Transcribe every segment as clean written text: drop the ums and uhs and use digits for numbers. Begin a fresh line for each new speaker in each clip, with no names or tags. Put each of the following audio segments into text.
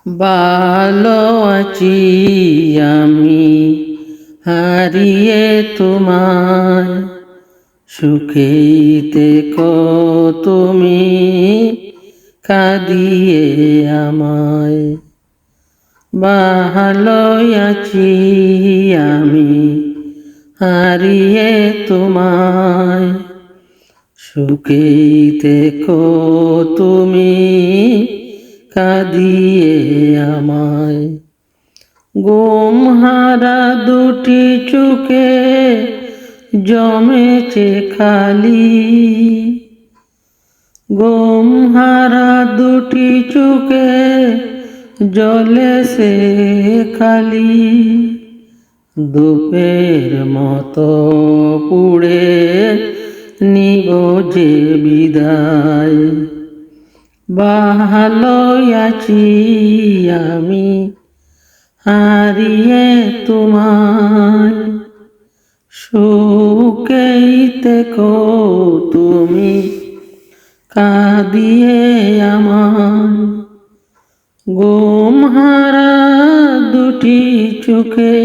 ভালো আছি আমি হারিয়ে তোমায়, সুখেই থেকো তুমি কাঁদিয়ে আমায়। ভালো আছি আমি হারিয়ে তোমায়, সুখেই থেকো তুমি কাঁদিয়ে আমায়। ঘুমহারা দুটি চোখে জমেছে খালি, ঘুমহারা দুটি চোখে জ্বলেছে খালি, ধূপের মতো পুড়ে নিব যে বিদায়। ভালো আছি আমি হারিয়ে তোমায়, সুখেই থেকো তুমি কাঁদিয়ে আমায়। ঘুমহারা দুটি চোখে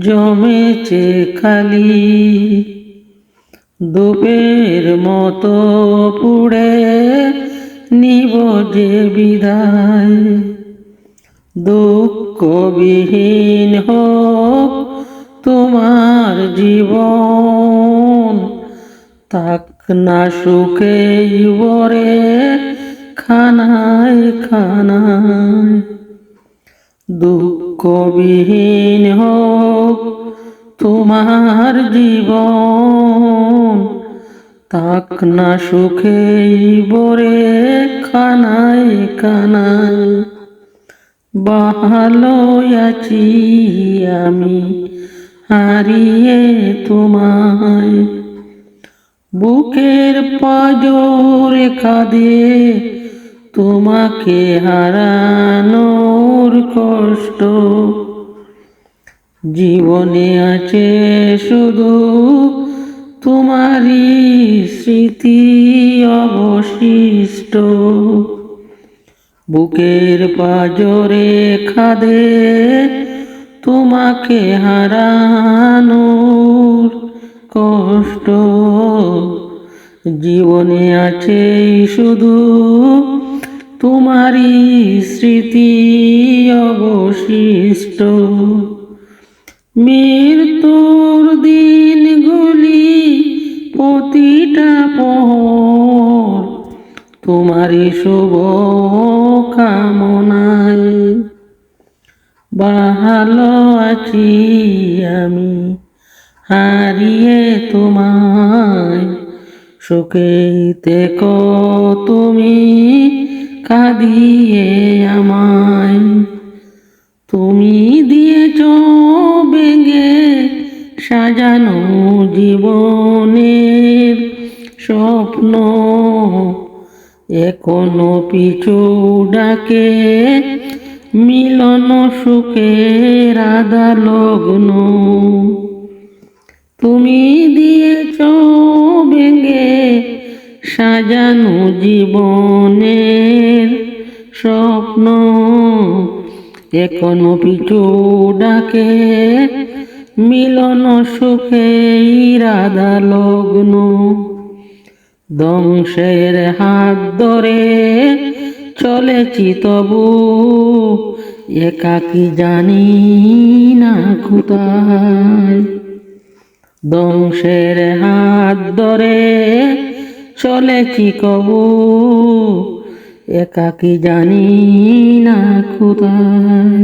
জমেছে খালি, ধূপের মতো পুড়ে নিব যে বিদায়। দুঃখবিহীন হোক তোমার জীবন, থাক না সুখে ভরে খানায় খানায়। দুঃখবিহীন হোক তোমার জীবন, থাক না সুখে ভরে খানায় খানায়। ভালো আছি আমি হারিয়ে তোমায়, বুকের পাঁজরে কাঁদে তোমাকে হারানোর কষ্ট। জীবনে আছে শুধু তোমারই স্মৃতি অবশিষ্ট, বুকের পাঁজরে কাঁদে তোমাকে হারানোর কষ্ট। জীবনে আছে শুধু তোমারই স্মৃতি অবশিষ্ট। মৃত্যুর দিনগুলি প্রতিটা প্রহর তোমারই শুভ কামনায়। ভালো আছি আমি হারিয়ে তোমায়, সুখেই থেকো তুমি কাঁদিয়ে আমায়। তুমি দিয়েছ ভেঙে সাজানো জীবনের স্বপ্ন, এখনো পিছু ডাকে মিলন সুখের আধা লগ্ন। তুমি দিয়েছ ভেঙে সাজানো জীবনের স্বপ্ন, এখনো পিছু ডাকে মিলন সুখের আধা লগ্ন। ধ্বংসের হাত ধরে চলেছি তবু একাকী জানি না কোথায়। ধ্বংসের হাত ধরে চলেছি কবু একাকী জানি না কোথায়।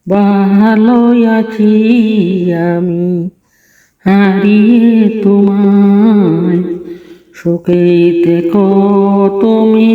ভালো আছি আমি হারিয়ে তোমায়, সুখেই থেকো তুমি